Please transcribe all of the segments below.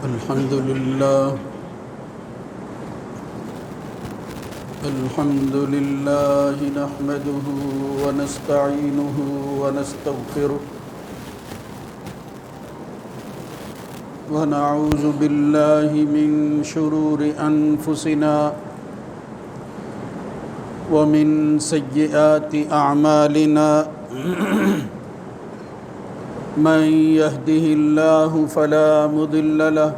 الحمد لله نحمده ونستعينه ونستغفره ونعوذ بالله من شرور أنفسنا ومن سيئات أعمالنا من يهده الله فلا مضل له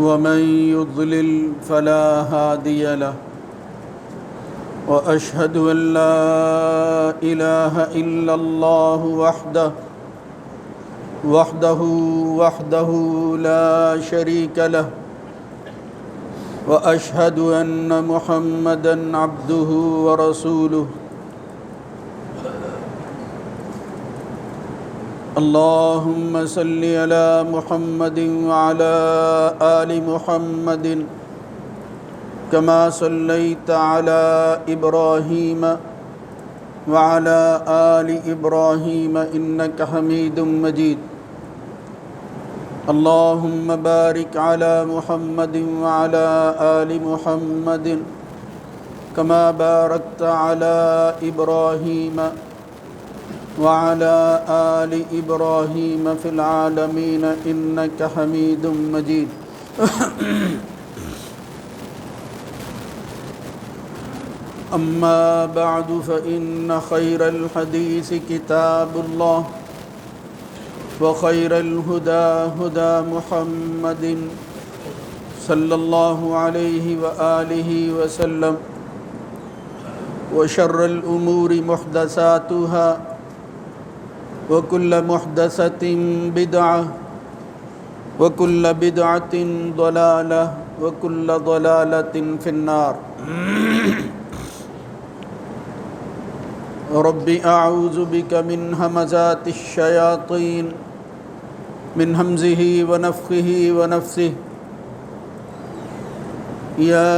ومن يضلل فلا هادي له وأشهد أن لا إله إلا الله وحده لا شريك له وأشهد أن محمدًا عبده ورسوله اللهم صل على محمد وعلى آل محمد كما صليت على إبراهيم وعلى آل إبراهيم إنك حميد مجيد اللهم بارك على محمد وعلى آل محمد كما باركت على إبراهيم وعلى آل إبراهيم في العالمين إنك حميد مجيد أما بعد فإن خير الحديث كتاب الله وخير الهدى هدى محمد صلى الله عليه وآله وسلم وشر الأمور محدثاتها وكل محدثة بدعة وكل بدعة ضلالة وكل ضلالة في النار رب أعوذ بك من همزات الشياطين من همزه ونفخه ونفثه يا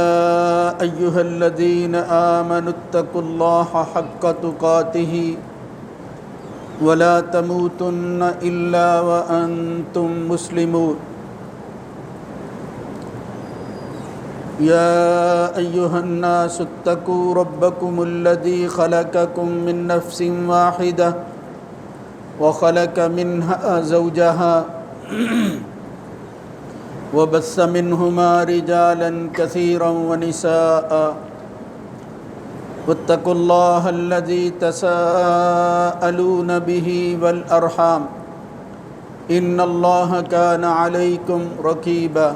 أيها الذين آمنوا اتقوا الله حق تقاته ولا تموتن إلا وأنتم مسلمون يا أيها الناس اتقوا ربكم الذي خلقكم من نفس واحدة وخلق منها زوجها وبث منهما رجالا كثيرا ونساء واتقوا الله الذي تساءلون به والأرحام إن الله كان عليكم رقيبا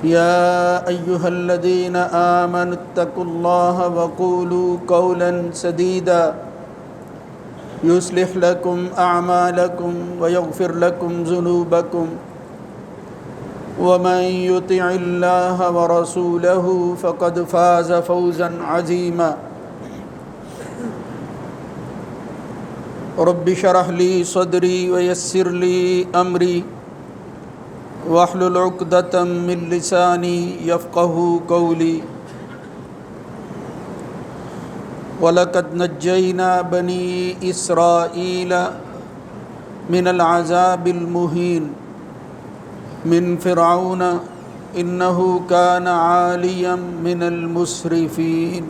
يا أيها الذين آمنوا اتقوا الله وقولوا قولا سديدا يصلح لكم أعمالكم ويغفر لكم ذنوبكم ومن يطع الله ورسوله فقد فاز فوزا عظيما رب اشرح لي صدري ويسر لي أمري واحلل عقدة من لساني يفقهوا قولي ولقد نجينا بني إسرائيل من العذاب المهين من فرعون إنه كان عاليا من المسرفين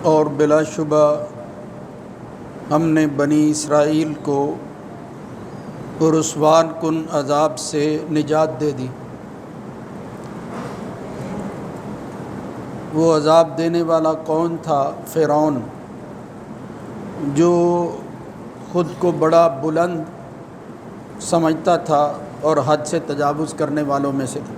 اور بلا شبہ ہم نے بنی اسرائیل کو رسوان کن عذاب سے نجات دے دی۔ وہ عذاب دینے والا کون تھا؟ فرعون، جو خود کو بڑا بلند سمجھتا تھا اور حد سے تجاوز کرنے والوں میں سے تھا۔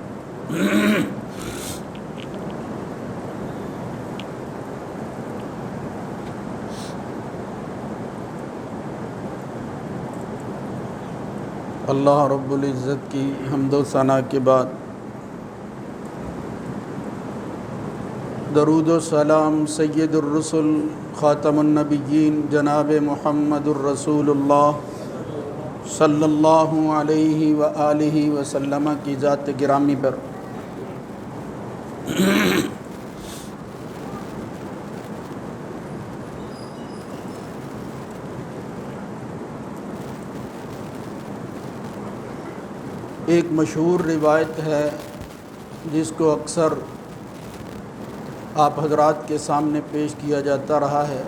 اللہ رب العزت کی حمد و ثنا کے بعد درود و سلام سید الرسل خاتم النبیین جناب محمد الرسول اللہ صلی اللہ علیہ وآلہ وسلم کی ذات گرامی پر ایک مشہور روایت ہے جس کو اکثر آپ حضرات کے سامنے پیش کیا جاتا رہا ہے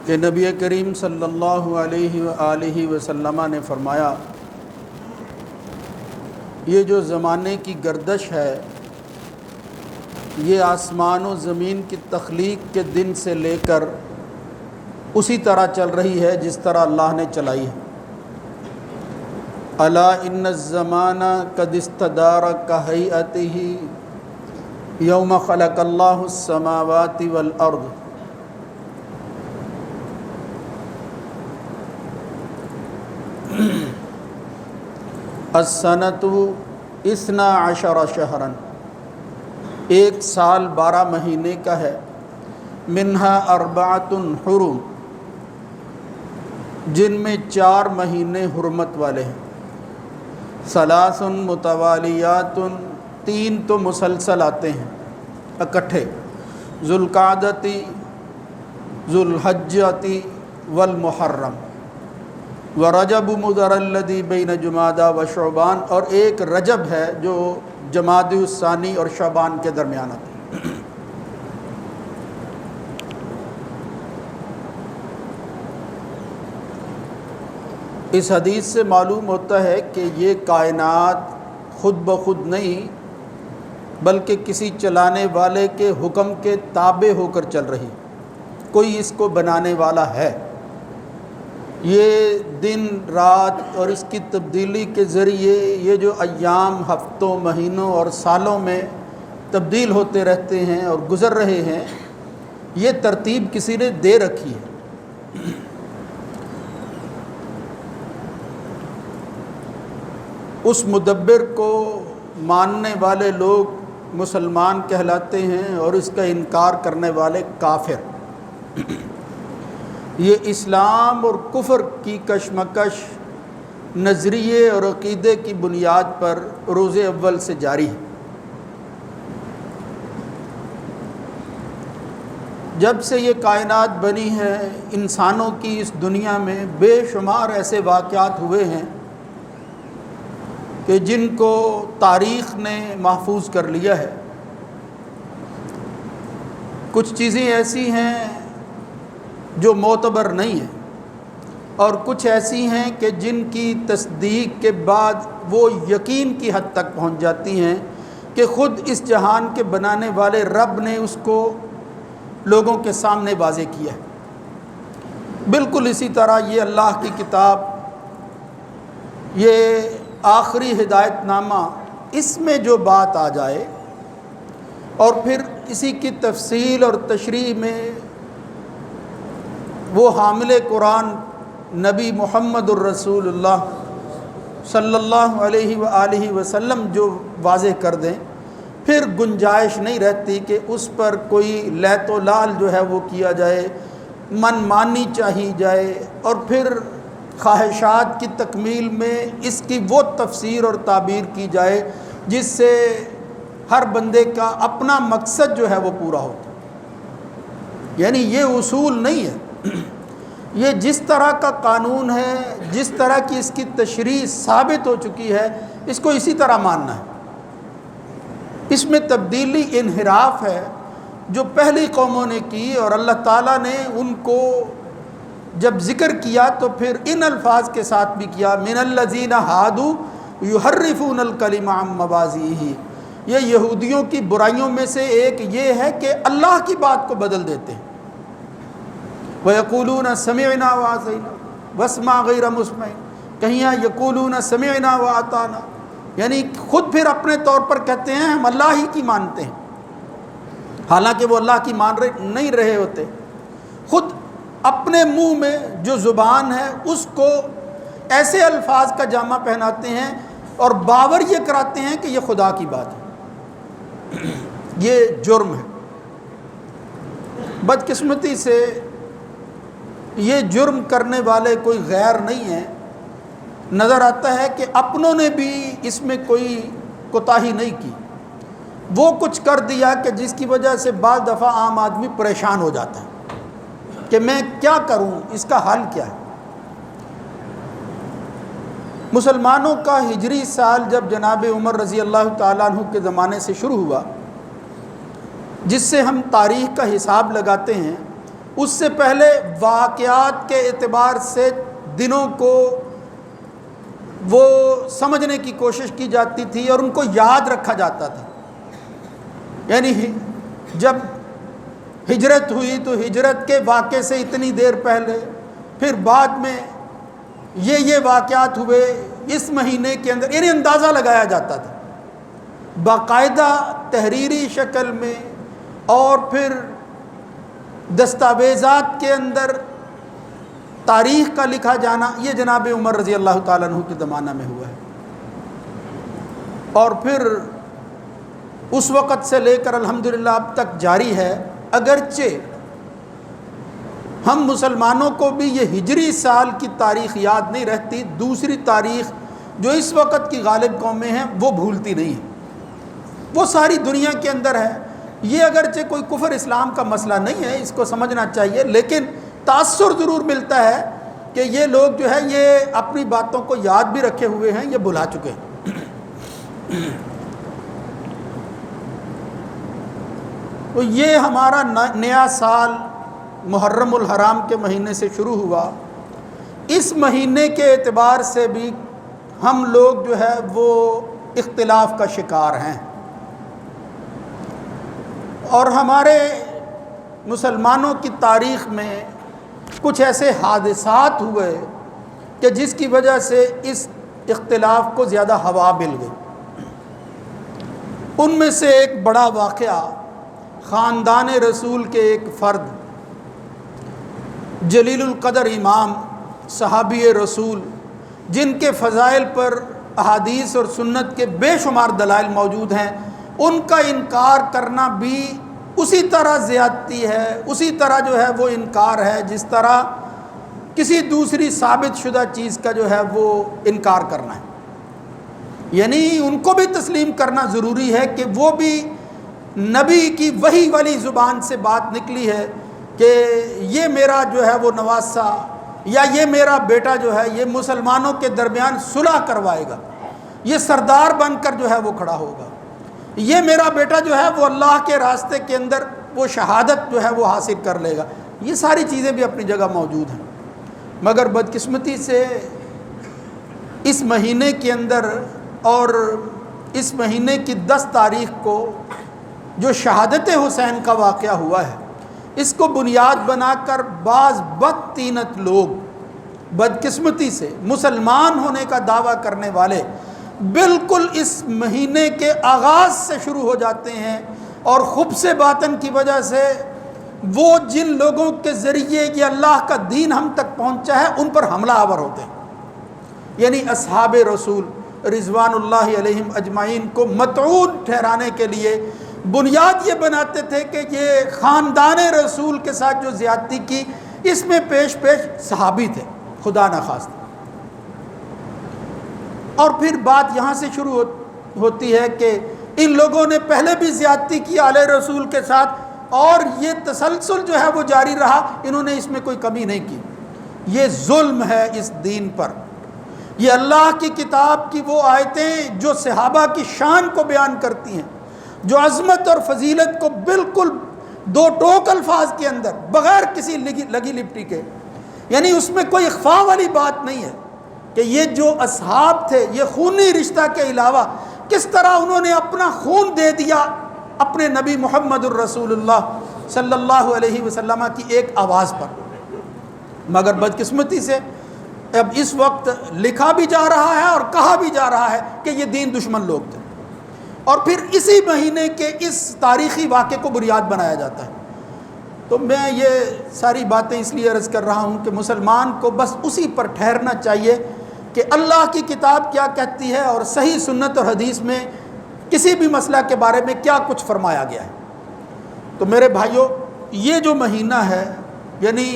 کہ نبی کریم صلی اللہ علیہ وآلہ وسلم نے فرمایا، یہ جو زمانے کی گردش ہے یہ آسمان و زمین کی تخلیق کے دن سے لے کر اسی طرح چل رہی ہے جس طرح اللہ نے چلائی ہے۔ الا ان الزمان قد استدار کہیئتہ یوم خلق اللہ السماوات والارض۔ السنۃ 12 شہرا، ایک سال 12 مہینے کا ہے۔ منہا 4 حرم، جن میں 4 مہینے حرمت والے ہیں۔ 3 متوالیات، 3 تو مسلسل آتے ہیں اکٹھے۔ ذوالقعدۃ، ذوالحجۃ والمحرم، ورجب مضر الذی بین جمادی و شعبان، اور ایک رجب ہے جو جمادی الثانی اور شعبان کے درمیان آتا ہے۔ اس حدیث سے معلوم ہوتا ہے کہ یہ کائنات خود بخود نہیں بلکہ کسی چلانے والے کے حکم کے تابع ہو کر چل رہی، کوئی اس کو بنانے والا ہے۔ یہ دن رات اور اس کی تبدیلی کے ذریعے یہ جو ایام ہفتوں مہینوں اور سالوں میں تبدیل ہوتے رہتے ہیں اور گزر رہے ہیں، یہ ترتیب کسی نے دے رکھی ہے۔ اس مدبر کو ماننے والے لوگ مسلمان کہلاتے ہیں اور اس کا انکار کرنے والے کافر۔ یہ اسلام اور کفر کی کشمکش نظریے اور عقیدے کی بنیاد پر روز اول سے جاری ہے۔ جب سے یہ کائنات بنی ہے، انسانوں کی اس دنیا میں بے شمار ایسے واقعات ہوئے ہیں کہ جن کو تاریخ نے محفوظ کر لیا ہے۔ کچھ چیزیں ایسی ہیں جو معتبر نہیں ہیں، اور کچھ ایسی ہیں کہ جن کی تصدیق کے بعد وہ یقین کی حد تک پہنچ جاتی ہیں کہ خود اس جہان کے بنانے والے رب نے اس کو لوگوں کے سامنے واضح کیا ہے۔ بالکل اسی طرح یہ اللہ کی کتاب، یہ آخری ہدایت نامہ، اس میں جو بات آ جائے اور پھر اسی کی تفصیل اور تشریح میں وہ حامل قرآن نبی محمد الرسول اللہ صلی اللہ علیہ وآلہ وسلم جو واضح کر دیں، پھر گنجائش نہیں رہتی کہ اس پر کوئی لیت و لال جو ہے وہ کیا جائے، من مانی چاہی جائے، اور پھر خواہشات کی تکمیل میں اس کی وہ تفسیر اور تعبیر کی جائے جس سے ہر بندے کا اپنا مقصد جو ہے وہ پورا ہوتا ہے۔ یعنی یہ اصول نہیں ہے، یہ جس طرح کا قانون ہے، جس طرح کی اس کی تشریح ثابت ہو چکی ہے، اس کو اسی طرح ماننا ہے۔ اس میں تبدیلی انحراف ہے جو پہلی قوموں نے کی، اور اللہ تعالیٰ نے ان کو جب ذکر کیا تو پھر ان الفاظ کے ساتھ بھی کیا، من الذین ہادوا یحرفون الکلم عن مواضعہ۔ یہ یہودیوں کی برائیوں میں سے ایک یہ ہے کہ اللہ کی بات کو بدل دیتے ہیں۔ وَيَقُولُونَ سَمِعْنَا وَعَصَيْنَا وَاسْمَعْ غَيْرَ مُسْمَعٍ، کہیں یہاں يَقُولُونَ سَمِعْنَا وَأَطَعْنَا، یعنی خود پھر اپنے طور پر کہتے ہیں ہم اللہ ہی کی مانتے ہیں، حالانکہ وہ اللہ کی مان نہیں رہے ہوتے۔ خود اپنے منہ میں جو زبان ہے اس کو ایسے الفاظ کا جامہ پہناتے ہیں اور باور یہ کراتے ہیں کہ یہ خدا کی بات ہے۔ یہ جرم ہے۔ بدقسمتی سے یہ جرم کرنے والے کوئی غیر نہیں ہیں، نظر آتا ہے کہ اپنوں نے بھی اس میں کوئی کوتاہی نہیں کی، وہ کچھ کر دیا کہ جس کی وجہ سے بعض دفعہ عام آدمی پریشان ہو جاتا ہے کہ میں کیا کروں، اس کا حل کیا ہے۔ مسلمانوں کا ہجری سال جب جناب عمر رضی اللہ تعالیٰ عنہ کے زمانے سے شروع ہوا، جس سے ہم تاریخ کا حساب لگاتے ہیں، اس سے پہلے واقعات کے اعتبار سے دنوں کو وہ سمجھنے کی کوشش کی جاتی تھی اور ان کو یاد رکھا جاتا تھا۔ یعنی جب ہجرت ہوئی تو ہجرت کے واقعے سے اتنی دیر پہلے، پھر بعد میں یہ واقعات ہوئے اس مہینے کے اندر، یعنی اندازہ لگایا جاتا تھا باقاعدہ تحریری شکل میں، اور پھر دستاویزات کے اندر تاریخ کا لکھا جانا۔ یہ جناب عمر رضی اللہ تعالیٰ عنہ کے زمانہ میں ہوا ہے، اور پھر اس وقت سے لے کر الحمدللہ اب تک جاری ہے۔ اگرچہ ہم مسلمانوں کو بھی یہ ہجری سال کی تاریخ یاد نہیں رہتی، دوسری تاریخ جو اس وقت کی غالب قومیں ہیں وہ بھولتی نہیں ہیں، وہ ساری دنیا کے اندر ہے۔ یہ اگرچہ کوئی کفر اسلام کا مسئلہ نہیں ہے، اس کو سمجھنا چاہیے، لیکن تاثر ضرور ملتا ہے کہ یہ لوگ جو ہے یہ اپنی باتوں کو یاد بھی رکھے ہوئے ہیں، یہ بھلا چکے ہیں۔ تو یہ ہمارا نیا سال محرم الحرام کے مہینے سے شروع ہوا۔ اس مہینے کے اعتبار سے بھی ہم لوگ جو ہے وہ اختلاف کا شکار ہیں، اور ہمارے مسلمانوں کی تاریخ میں کچھ ایسے حادثات ہوئے کہ جس کی وجہ سے اس اختلاف کو زیادہ ہوا مل گئی۔ ان میں سے ایک بڑا واقعہ خاندان رسول کے ایک فرد، جلیل القدر امام صحابی رسول، جن کے فضائل پر احادیث اور سنت کے بے شمار دلائل موجود ہیں، ان کا انکار کرنا بھی اسی طرح زیادتی ہے، اسی طرح جو ہے وہ انکار ہے جس طرح کسی دوسری ثابت شدہ چیز کا جو ہے وہ انکار کرنا ہے۔ یعنی ان کو بھی تسلیم کرنا ضروری ہے کہ وہ بھی نبی کی وحی والی زبان سے بات نکلی ہے کہ یہ میرا جو ہے وہ نواسہ یا یہ میرا بیٹا جو ہے یہ مسلمانوں کے درمیان صلح کروائے گا، یہ سردار بن کر جو ہے وہ کھڑا ہوگا، یہ میرا بیٹا جو ہے وہ اللہ کے راستے کے اندر وہ شہادت جو ہے وہ حاصل کر لے گا۔ یہ ساری چیزیں بھی اپنی جگہ موجود ہیں، مگر بدقسمتی سے اس مہینے کے اندر اور اس مہینے کی 10 تاریخ کو جو شہادت حسین کا واقعہ ہوا ہے، اس کو بنیاد بنا کر بعض بدطینت لوگ بدقسمتی سے مسلمان ہونے کا دعویٰ کرنے والے بالکل اس مہینے کے آغاز سے شروع ہو جاتے ہیں، اور خبث باطن کی وجہ سے وہ جن لوگوں کے ذریعے یہ اللہ کا دین ہم تک پہنچا ہے ان پر حملہ آور ہوتے ہیں۔ یعنی اصحاب رسول رضوان اللہ علیہم اجمعین کو مطعون ٹھہرانے کے لیے بنیاد یہ بناتے تھے کہ یہ خاندان رسول کے ساتھ جو زیادتی کی، اس میں پیش صحابی تھے، خدا نخواستہ۔ اور پھر بات یہاں سے شروع ہوتی ہے کہ ان لوگوں نے پہلے بھی زیادتی کی آل رسول کے ساتھ، اور یہ تسلسل جو ہے وہ جاری رہا، انہوں نے اس میں کوئی کمی نہیں کی۔ یہ ظلم ہے اس دین پر۔ یہ اللہ کی کتاب کی وہ آیتیں جو صحابہ کی شان کو بیان کرتی ہیں، جو عظمت اور فضیلت کو بالکل دو ٹوک الفاظ کے اندر بغیر کسی لگی لپٹی کے، یعنی اس میں کوئی اخفاء والی بات نہیں ہے کہ یہ جو اصحاب تھے یہ خونی رشتہ کے علاوہ کس طرح انہوں نے اپنا خون دے دیا اپنے نبی محمد الرسول اللہ صلی اللہ علیہ وسلم کی ایک آواز پر۔ مگر بدقسمتی سے اب اس وقت لکھا بھی جا رہا ہے اور کہا بھی جا رہا ہے کہ یہ دین دشمن لوگ تھے، اور پھر اسی مہینے کے اس تاریخی واقعے کو بنیاد بنایا جاتا ہے۔ تو میں یہ ساری باتیں اس لیے عرض کر رہا ہوں کہ مسلمان کو بس اسی پر ٹھہرنا چاہیے کہ اللہ کی کتاب کیا کہتی ہے اور صحیح سنت اور حدیث میں کسی بھی مسئلہ کے بارے میں کیا کچھ فرمایا گیا ہے۔ تو میرے بھائیوں، یہ جو مہینہ ہے یعنی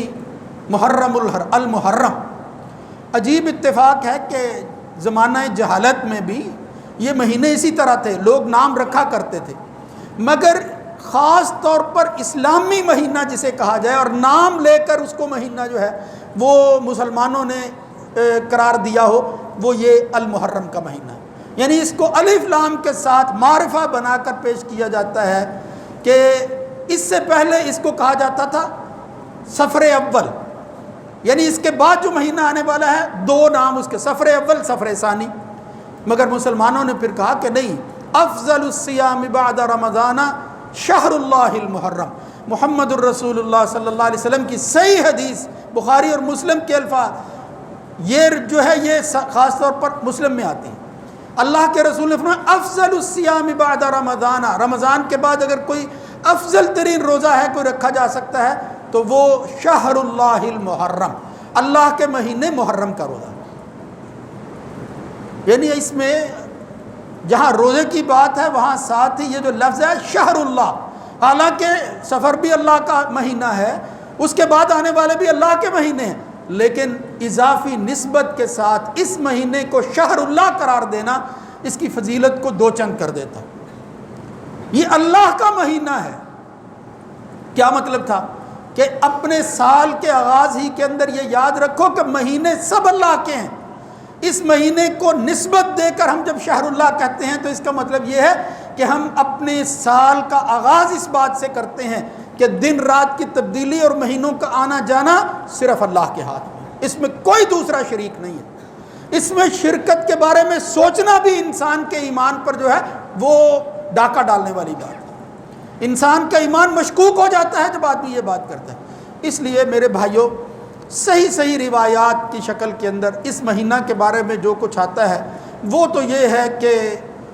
محرم المحرم، عجیب اتفاق ہے کہ زمانہ جہالت میں بھی یہ مہینے اسی طرح تھے، لوگ نام رکھا کرتے تھے، مگر خاص طور پر اسلامی مہینہ جسے کہا جائے اور نام لے کر اس کو مہینہ جو ہے وہ مسلمانوں نے قرار دیا ہو وہ یہ المحرم کا مہینہ ہے۔ یعنی اس کو الف لام کے ساتھ معرفہ بنا کر پیش کیا جاتا ہے کہ اس سے پہلے اس کو کہا جاتا تھا صفر اول، یعنی اس کے بعد جو مہینہ آنے والا ہے دو نام اس کے، صفر اول صفر ثانی، مگر مسلمانوں نے پھر کہا کہ نہیں، افضل الصیام بعد رمضان شہر اللہ المحرم، محمد الرسول اللہ صلی اللہ علیہ وسلم کی صحیح حدیث بخاری اور مسلم کے الفاظ یہ جو ہے یہ خاص طور پر مسلم میں آتی ہیں۔ اللہ کے رسول نے فرمایا افضل الصیام بعد رمضان، رمضان کے بعد اگر کوئی افضل ترین روزہ ہے کوئی رکھا جا سکتا ہے تو وہ شہر اللہ المحرم، اللہ کے مہینے محرم کا روزہ۔ یعنی اس میں جہاں روزے کی بات ہے وہاں ساتھ ہی یہ جو لفظ ہے شہر اللہ، حالانکہ سفر بھی اللہ کا مہینہ ہے، اس کے بعد آنے والے بھی اللہ کے مہینے ہیں، لیکن اضافی نسبت کے ساتھ اس مہینے کو شہر اللہ قرار دینا اس کی فضیلت کو دو چند کر دیتا۔ یہ اللہ کا مہینہ ہے، کیا مطلب تھا کہ اپنے سال کے آغاز ہی کے اندر یہ یاد رکھو کہ مہینے سب اللہ کے ہیں، اس مہینے کو نسبت دے کر ہم جب شہر اللہ کہتے ہیں تو اس کا مطلب یہ ہے کہ ہم اپنے سال کا آغاز اس بات سے کرتے ہیں کہ دن رات کی تبدیلی اور مہینوں کا آنا جانا صرف اللہ کے ہاتھ میں، اس میں کوئی دوسرا شریک نہیں ہے۔ اس میں شرکت کے بارے میں سوچنا بھی انسان کے ایمان پر جو ہے وہ ڈاکہ ڈالنے والی بات ہے، انسان کا ایمان مشکوک ہو جاتا ہے جب آدمی یہ بات کرتا ہے۔ اس لیے میرے بھائیوں صحیح روایات کی شکل کے اندر اس مہینہ کے بارے میں جو کچھ آتا ہے وہ تو یہ ہے کہ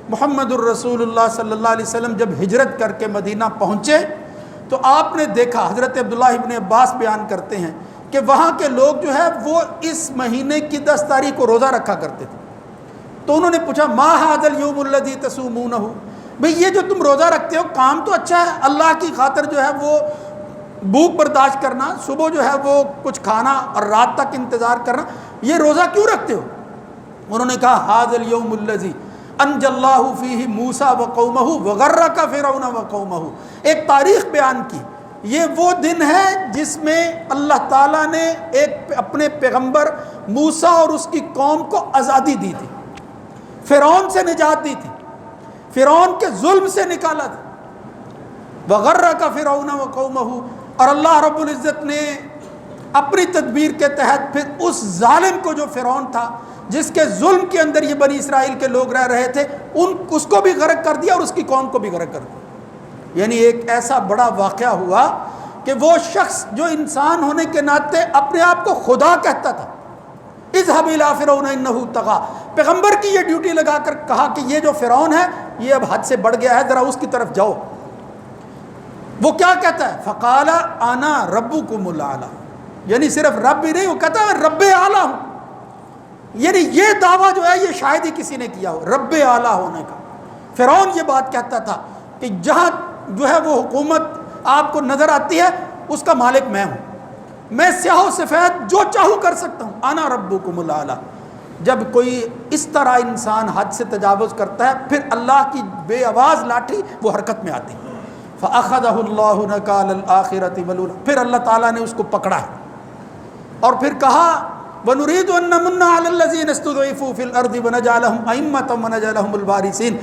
محمد الرسول اللہ صلی اللہ علیہ وسلم جب ہجرت کر کے مدینہ پہنچے تو آپ نے دیکھا، حضرت عبداللہ ابن عباس بیان کرتے ہیں کہ وہاں کے لوگ جو ہے وہ اس مہینے کی 10 تاریخ کو روزہ رکھا کرتے تھے۔ تو انہوں نے پوچھا ما ھذا اليوم الذی تصومونہ، بھئی یہ جو تم روزہ رکھتے ہو کام تو اچھا ہے، اللہ کی خاطر جو ہے وہ بھوک برداشت کرنا، صبح جو ہے وہ کچھ کھانا اور رات تک انتظار کرنا، یہ روزہ کیوں رکھتے ہو؟ انہوں نے کہا ھذا اليوم الذی انجى اللہ فیہ موسیٰ وقومہ وغرق فرعون وقومہ، ایک تاریخ بیان کی، یہ وہ دن ہے جس میں اللہ تعالیٰ نے ایک اپنے پیغمبر موسیٰ اور اس کی قوم کو آزادی دی تھی، فرعون سے نجات دی تھی، فرعون کے ظلم سے نکالا تھا، وغرق فرعون وقومہ، اور اللہ رب العزت نے اپنی تدبیر کے تحت پھر اس ظالم کو جو فرعون تھا جس کے ظلم کے اندر یہ بنی اسرائیل کے لوگ رہ رہے تھے اس کو بھی غرق کر دیا اور اس کی قوم کو بھی غرق کر دیا۔ یعنی ایک ایسا بڑا واقعہ ہوا کہ وہ شخص جو انسان ہونے کے ناطے اپنے آپ کو خدا کہتا تھا، اذهب الى فرعون انه طغى، پیغمبر کی یہ ڈیوٹی لگا کر کہا کہ یہ جو فرعون ہے یہ اب حد سے بڑھ گیا ہے، ذرا اس کی طرف جاؤ۔ وہ کیا کہتا ہے؟ فقال انا ربکم الاعلی، یعنی صرف رب ہی نہیں، وہ کہتا ہے رب اعلیٰ ہوں۔ یعنی یہ دعویٰ جو ہے یہ شاید ہی کسی نے کیا ہو رب اعلیٰ ہونے کا۔ فرعون یہ بات کہتا تھا کہ جہاں جو ہے وہ حکومت آپ کو نظر آتی ہے اس کا مالک میں ہوں، میں سیاہ و سفید جو چاہوں کر سکتا ہوں، انا ربکم الاعلی۔ جب کوئی اس طرح انسان حد سے تجاوز کرتا ہے پھر اللہ کی بے آواز لاٹھی وہ حرکت میں آتی ہے، فَأَخَذَهُ اللَّهُ نَكَالَ الْآخِرَةِ وَالْأُولَىٰ، پھر اللہ تعالیٰ نے اس کو پکڑا ہے اور پھر کہا وَنُرِيدُ أَن نَّمُنَّ عَلَى الَّذِينَ اسْتُضْعِفُوا فِي الْأَرْضِ وَنَجْعَلَهُمْ أَئِمَّةً وَنَجْعَلَهُمُ الْوَارِثِينَ۔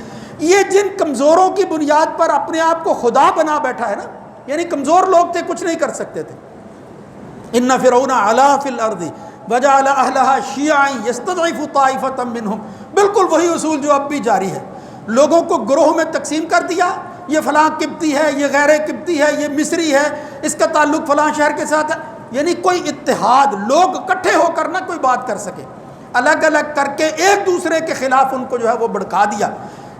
یہ جن کمزوروں کی بنیاد پر اپنے آپ کو خدا بنا بیٹھا ہے نا، یعنی کمزور لوگ تھے، کچھ نہیں کر سکتے تھے، إِنَّ فِرْعَوْنَ عَلَا فِي الْأَرْضِ وَجَعَلَ أَهْلَهَا شِيَعًا يَسْتَضْعِفُ طَائِفَةً مِّنْهُمْ، بالکل وہی اصول جو اب بھی جاری ہے، لوگوں کو گروہ میں تقسیم کر دیا، یہ فلاں قبطی ہے، یہ غیر قبطی ہے، یہ مصری ہے، اس کا تعلق فلاں شہر کے ساتھ ہے، یعنی کوئی اتحاد لوگ اکٹھے ہو کر نہ کوئی بات کر سکے، الگ الگ کر کے ایک دوسرے کے خلاف ان کو جو ہے وہ بھڑکا دیا۔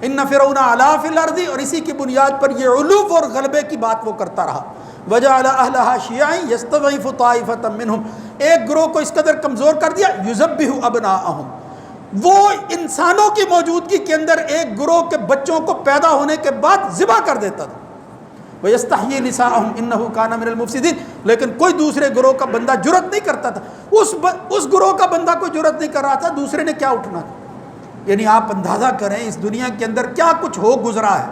ان فرعون علا فی الارض، اور اسی کی بنیاد پر یہ علو اور غلبے کی بات وہ کرتا رہا۔ وجعل اہلھا شیعا یستضعف طائفۃ منہم، ایک گروہ کو اس قدر کمزور کر دیا، یذبح ابناءہم، وہ انسانوں کی موجودگی کے اندر ایک گروہ کے بچوں کو پیدا ہونے کے بعد ذبح کر دیتا تھا۔ وَيَسْتَحْيِي نِسَاءَهُمْ إِنَّهُ كَانَ مِنَ الْمُفْسِدِينَ، لیکن کوئی دوسرے گروہ کا بندہ جرأت نہیں کرتا تھا، اس گروہ کا بندہ کوئی جرأت نہیں کر رہا تھا، دوسرے نے کیا اٹھنا تھا۔ یعنی آپ اندازہ کریں اس دنیا کے اندر کیا کچھ ہو گزرا ہے،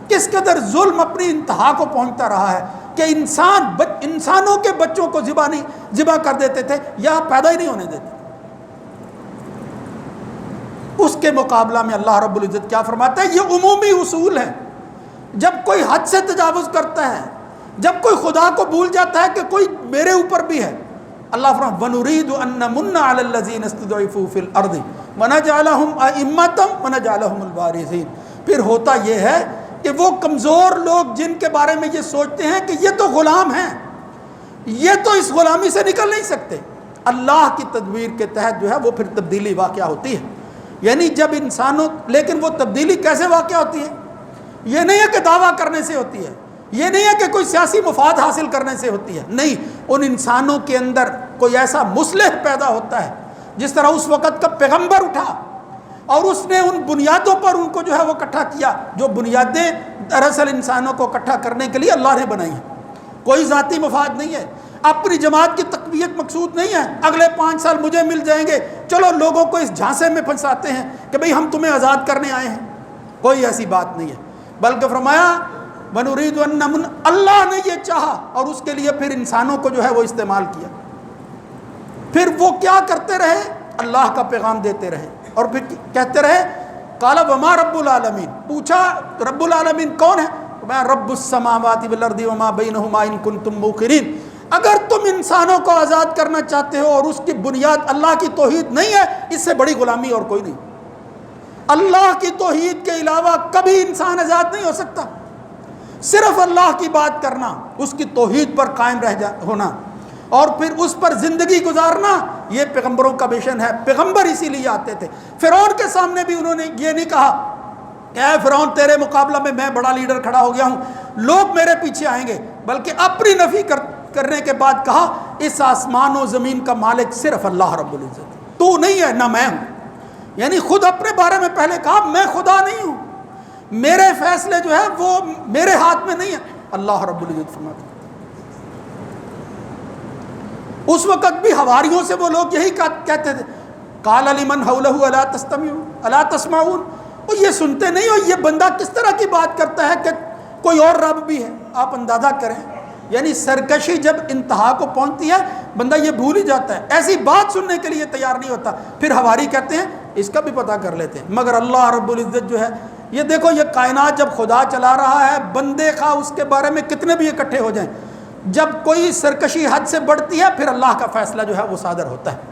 کس قدر ظلم اپنی انتہا کو پہنچتا رہا ہے کہ انسانوں کے بچوں کو ذبح کر دیتے تھے یا پیدا ہی نہیں ہونے دیتے، اس کے مقابلہ میں اللہ رب العزت کیا فرماتا ہے؟ یہ عمومی اصول ہے. جب کوئی حد سے تجاوز کرتا ہے، جب کوئی خدا کو بھول جاتا ہے کہ کوئی میرے اوپر بھی ہے، اللہ فرماتا ہے وَنُرِيدُ أَن نَّمُنَّ عَلَى الَّذِينَ اسْتُضْعِفُوا فِي الْأَرْضِ وَنَجْعَلَهُمْ أَئِمَّةً وَنَجْعَلَهُمُ الْوَارِثِينَ. پھر ہوتا یہ ہے کہ وہ کمزور لوگ جن کے بارے میں یہ سوچتے ہیں کہ یہ تو غلام ہیں، یہ تو اس غلامی سے نکل نہیں سکتے، اللہ کی تدبیر کے تحت جو ہے وہ پھر تبدیلی واقع ہوتی ہے. یعنی جب انسانوں، لیکن وہ تبدیلی کیسے واقع ہوتی ہے؟ یہ نہیں ہے کہ دعویٰ کرنے سے ہوتی ہے، یہ نہیں ہے کہ کوئی سیاسی مفاد حاصل کرنے سے ہوتی ہے، نہیں، ان انسانوں کے اندر کوئی ایسا مصلح پیدا ہوتا ہے. جس طرح اس وقت کا پیغمبر اٹھا اور اس نے ان بنیادوں پر ان کو جو ہے وہ اکٹھا کیا، جو بنیادیں دراصل انسانوں کو اکٹھا کرنے کے لیے اللہ نے بنائی ہیں. کوئی ذاتی مفاد نہیں ہے، اپنی جماعت کی تقویت مقصود نہیں ہے، اگلے 5 سال مجھے مل جائیں گے، چلو لوگوں کو اس جھانسے میں پھنساتے ہیں کہ بھئی ہم تمہیں آزاد کرنے آئے ہیں. کوئی ایسی بات نہیں ہے، بلکہ فرمایا وَنُرِيدُ أَن نَّمُنَّ، اللہ نے یہ چاہا اور اس کے لیے پھر انسانوں کو جو ہے وہ استعمال کیا. پھر وہ کیا کرتے رہے؟ اللہ کا پیغام دیتے رہے اور پھر کہتے رہے قَالَ وَمَا رَبُّ الْعَالَمِينَ. پوچھا رب العالمین کون ہے؟ میں رب السماوات والارض وما بینہما ان کنتم موقنین. اگر تم انسانوں کو آزاد کرنا چاہتے ہو اور اس کی بنیاد اللہ کی توحید نہیں ہے، اس سے بڑی غلامی اور کوئی نہیں. اللہ کی توحید کے علاوہ کبھی انسان آزاد نہیں ہو سکتا. صرف اللہ کی بات کرنا، اس کی توحید پر قائم ہونا اور پھر اس پر زندگی گزارنا، یہ پیغمبروں کا مشن ہے. پیغمبر اسی لیے آتے تھے. فرعون کے سامنے بھی انہوں نے یہ نہیں کہا کہ اے فرعون تیرے مقابلہ میں بڑا لیڈر کھڑا ہو گیا ہوں، لوگ میرے پیچھے آئیں گے، بلکہ اپنی نفی کرنے کے بعد کہا اس آسمان و زمین کا مالک صرف اللہ رب العزت، تو نہیں ہے نہ میں ہوں. یعنی خود اپنے بارے میں پہلے کہا میں خدا نہیں ہوں، میرے فیصلے جو ہے وہ میرے ہاتھ میں نہیں ہے. اللہ رب العزت فرماتے ہیں. اس وقت بھی حواریوں سے وہ لوگ یہی کہتے تھے قال لمن حولہ الا تستمعون الا تسمعون. وہ یہ سنتے نہیں ہو، یہ بندہ کس طرح کی بات کرتا ہے کہ کوئی اور رب بھی ہے. آپ اندازہ کریں، یعنی سرکشی جب انتہا کو پہنچتی ہے بندہ یہ بھول ہی جاتا ہے، ایسی بات سننے کے لیے تیار نہیں ہوتا. پھر حواری کہتے ہیں اس کا بھی پتہ کر لیتے ہیں. مگر اللہ رب العزت جو ہے، یہ دیکھو یہ کائنات جب خدا چلا رہا ہے، بندے خواہ اس کے بارے میں کتنے بھی اکٹھے ہو جائیں، جب کوئی سرکشی حد سے بڑھتی ہے پھر اللہ کا فیصلہ جو ہے وہ صادر ہوتا ہے.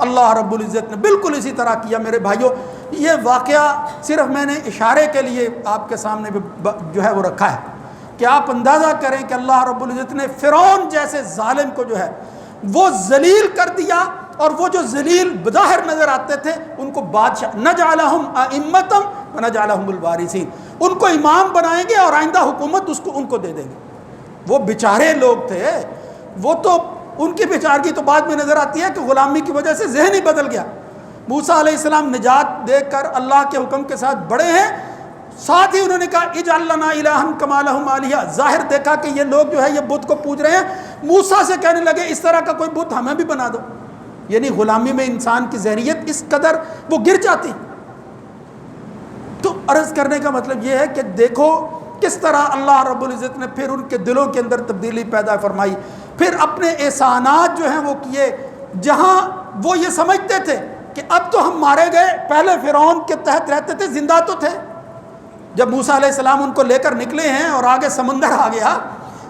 اللہ رب العزت نے بالکل اسی طرح کیا. میرے بھائیوں، یہ واقعہ صرف میں نے اشارے کے لیے آپ کے سامنے جو ہے وہ رکھا ہے کہ آپ اندازہ کریں کہ اللہ رب العزت نے فرعون جیسے ظالم کو جو ہے وہ ذلیل کر دیا، اور وہ جو ذلیل بظاہر نظر آتے تھے ان کو بادشاہ نجعلہم ائمۃ ونجعلہم الوارثین، ان کو امام بنائیں گے اور آئندہ حکومت ان کو دے دیں گے. وہ بیچارے لوگ تھے، وہ تو ان کی بیچارگی تو بعد میں نظر آتی ہے کہ غلامی کی وجہ سے ذہن ہی بدل گیا. موسیٰ علیہ السلام نجات دے کر اللہ کے حکم کے ساتھ بڑے ہیں، ساتھ ہی انہوں نے کہا اجعل لنا الہا کما لہم آلہہ. ظاہر دیکھا کہ یہ لوگ جو ہے یہ بت کو پوج رہے ہیں، موسیٰ سے کہنے لگے اس طرح کا کوئی بت ہمیں بھی بنا دو. یعنی غلامی میں انسان کی ذہنیت اس قدر وہ گر جاتی. تو عرض کرنے کا مطلب یہ ہے کہ دیکھو کس طرح اللہ رب العزت نے پھر ان کے دلوں کے اندر تبدیلی پیدا فرمائی. پھر اپنے احسانات جو ہیں وہ کیے. جہاں وہ یہ سمجھتے تھے کہ اب تو ہم مارے گئے، پہلے فرعون کے تحت رہتے تھے، زندہ تو تھے. جب موسیٰ علیہ السلام ان کو لے کر نکلے ہیں اور آگے سمندر آ گیا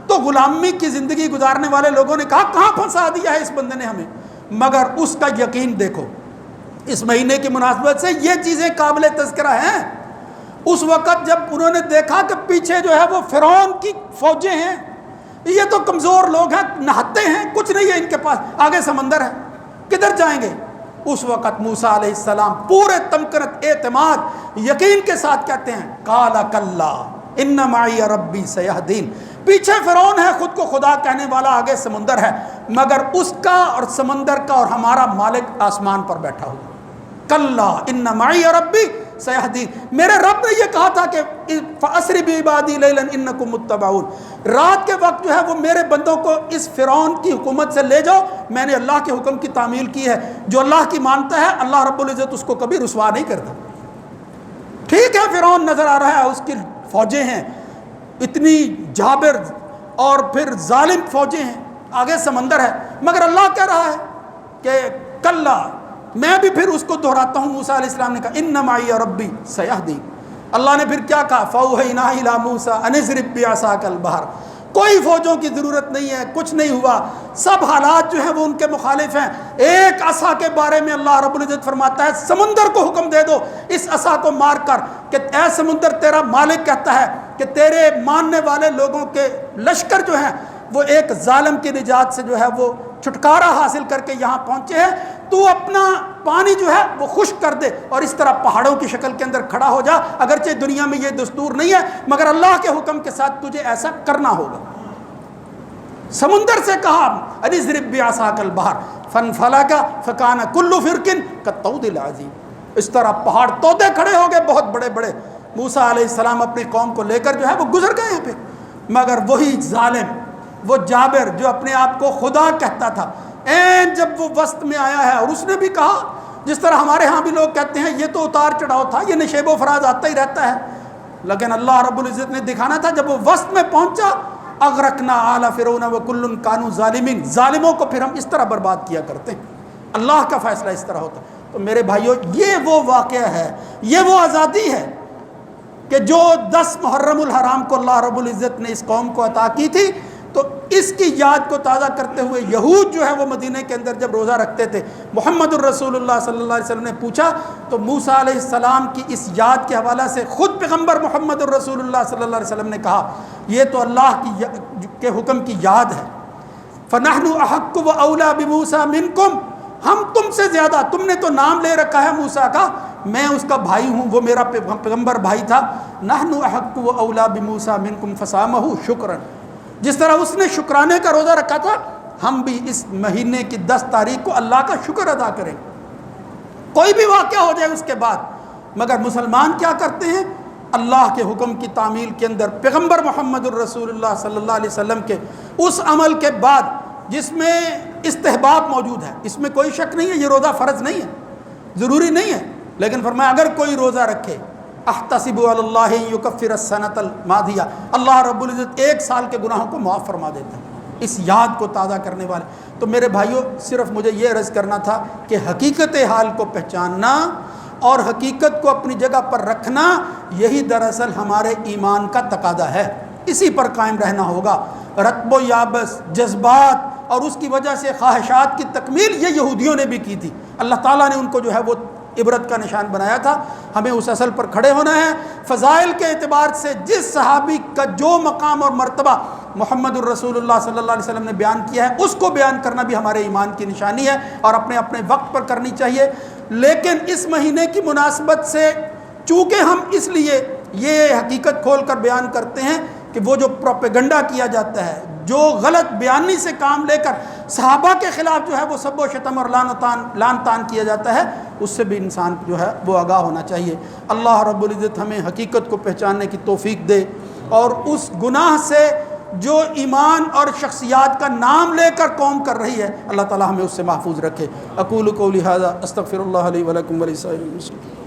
تو غلامی کی زندگی گزارنے والے لوگوں نے کہا کہاں پھنسا دیا ہے اس بندے نے ہمیں. مگر اس کا یقین دیکھو، اس مہینے کی مناسبت سے یہ چیزیں قابل تذکرہ ہیں. اس وقت جب انہوں نے دیکھا کہ پیچھے جو ہے وہ فرعون کی فوجیں ہیں، یہ تو کمزور لوگ ہیں، نہتے ہیں، کچھ نہیں ہے ان کے پاس، آگے سمندر ہے، کدھر جائیں گے. اس وقت موسیٰ علیہ السلام پورے تمکنت اعتماد یقین کے ساتھ کہتے ہیں قال کلا ان معی ربی سیہدین. پیچھے فرعون ہے خود کو خدا کہنے والا، آگے سمندر ہے، مگر اس کا اور سمندر کا اور ہمارا مالک آسمان پر بیٹھا ہوا. کلا ان معی ربی سیہدین. میرے رب نے یہ کہا تھا کہ فاسری بعبادی لیلا انکم متبعون، رات کے وقت جو ہے وہ میرے بندوں کو اس فرعون کی حکومت سے لے جاؤ. میں نے اللہ کے حکم کی تعمیل کی ہے. جو اللہ کی مانتا ہے اللہ رب العزت اس کو کبھی رسوا نہیں کرتا. ٹھیک ہے فرعون نظر آ رہا ہے، اس کی فوجیں ہیں اتنی جابر اور پھر ظالم فوجیں ہیں، آگے سمندر ہے، مگر اللہ کہہ رہا ہے کہ کلا میں بھی پھر اس کو دہراتا ہوں. موسیٰ علیہ السلام نے کہا ان معی ربی سیہدین. اللہ نے پھر کیا کہا فاوحینا الی موسیٰ ان اضرب بعصاک البحر. کوئی فوجوں کی ضرورت نہیں ہے, کچھ نہیں ہوا, سب حالات جو ہیں وہ ان کے مخالف ہیں. ایک عصا کے بارے میں اللہ رب العزت فرماتا ہے سمندر کو حکم دے دو اس عصا کو مار کر کہ اے سمندر تیرا مالک کہتا ہے کہ تیرے ماننے والے لوگوں کے لشکر جو ہیں وہ ایک ظالم کی نجات سے جو ہے وہ چھٹکارا حاصل کر کے یہاں پہنچے ہیں, تو اپنا پانی جو ہے وہ خشک کر دے اور اس طرح پہاڑوں کی شکل کے اندر کھڑا ہو جا. اگرچہ دنیا میں یہ دستور نہیں ہے مگر اللہ کے حکم کے ساتھ تجھے ایسا کرنا ہوگا. سمندر سے کہا اضرب بعصاک البحر فانفلق فکان کل فرق کالطود العظیم. اس طرح پہاڑ تودے کھڑے ہو گئے بہت بڑے بڑے. موسیٰ علیہ السلام اپنی قوم کو لے کر جو ہے وہ گزر گئے ہیں پہ, مگر وہی ظالم وہ جابر جو اپنے آپ کو خدا کہتا تھا جب وہ وسط میں آیا ہے اور اس نے بھی کہا جس طرح ہمارے ہاں بھی لوگ کہتے ہیں یہ تو اتار چڑھاؤ تھا, یہ نشیب و فراز آتا ہی رہتا ہے, لیکن اللہ رب العزت نے دکھانا تھا جب وہ وسط میں پہنچا اغرقنا آل فرعون وکل کانوا ظالمین. ظالموں کو پھر ہم اس طرح برباد کیا کرتے ہیں, اللہ کا فیصلہ اس طرح ہوتا ہے. تو میرے بھائیو یہ وہ واقعہ ہے, یہ وہ آزادی ہے کہ جو 10 محرم الحرام کو اللہ رب العزت نے اس قوم کو عطا کی تھی. تو اس کی یاد کو تازہ کرتے ہوئے یہود جو ہے وہ مدینہ کے اندر جب روزہ رکھتے تھے, محمد الرسول اللہ صلی اللہ علیہ وسلم نے پوچھا تو موسیٰ علیہ السلام کی اس یاد کے حوالہ سے خود پیغمبر محمد الرسول اللہ صلی اللہ علیہ وسلم نے کہا یہ تو اللہ کے حکم کی یاد ہے. فَنَحْنُ أَحَقُّ وَأَوْلَى بِمُوسَىٰ مِنْكُمْ, ہم تم سے زیادہ, تم نے تو نام لے رکھا ہے موسیٰ کا, میں اس کا بھائی ہوں, وہ میرا پیغمبر بھائی تھا. نَحْنُ أَحَقُّ وَأَوْلَى بِمُوسَىٰ مِنْكُمْ فَصَامَهُ شُكْرًا. جس طرح اس نے شکرانے کا روزہ رکھا تھا ہم بھی اس مہینے کی 10 تاریخ کو اللہ کا شکر ادا کریں. کوئی بھی واقعہ ہو جائے اس کے بعد, مگر مسلمان کیا کرتے ہیں اللہ کے حکم کی تعمیل کے اندر پیغمبر محمد الرسول اللہ صلی اللہ علیہ وسلم کے اس عمل کے بعد جس میں استحباب موجود ہے, اس میں کوئی شک نہیں ہے, یہ روزہ فرض نہیں ہے, ضروری نہیں ہے, لیکن فرمایا اگر کوئی روزہ رکھے احتسب علی اللہ یکفر السنۃ الماضیہ, اللہ رب العزت 1 سال کے گناہوں کو معاف فرما دیتا ہے اس یاد کو تازہ کرنے والے. تو میرے بھائیوں صرف مجھے یہ عرض کرنا تھا کہ حقیقت حال کو پہچاننا اور حقیقت کو اپنی جگہ پر رکھنا یہی دراصل ہمارے ایمان کا تقاضا ہے, اسی پر قائم رہنا ہوگا. رطب و یابس جذبات اور اس کی وجہ سے خواہشات کی تکمیل یہ یہودیوں نے بھی کی تھی. اللہ تعالیٰ نے ان کو جو ہے وہ عبرت کا نشان بنایا تھا. ہمیں اس اصل پر کھڑے ہونا ہے. فضائل کے اعتبار سے جس صحابی کا جو مقام اور مرتبہ محمد الرسول اللہ صلی اللہ علیہ وسلم نے بیان کیا ہے اس کو بیان کرنا بھی ہمارے ایمان کی نشانی ہے اور اپنے اپنے وقت پر کرنی چاہیے. لیکن اس مہینے کی مناسبت سے چونکہ ہم اس لیے یہ حقیقت کھول کر بیان کرتے ہیں کہ وہ جو پروپیگنڈا کیا جاتا ہے, جو غلط بیانی سے کام لے کر صحابہ کے خلاف جو ہے وہ سب و شتم اور لان تان کیا جاتا ہے, اس سے بھی انسان جو ہے وہ آگاہ ہونا چاہیے. اللہ رب العزت ہمیں حقیقت کو پہچاننے کی توفیق دے اور اس گناہ سے جو ایمان اور شخصیات کا نام لے کر قوم کر رہی ہے اللہ تعالی ہمیں اس سے محفوظ رکھے. اقول قولی ھذا استغفر اللہ لی ولکم ولسائر المسلمین.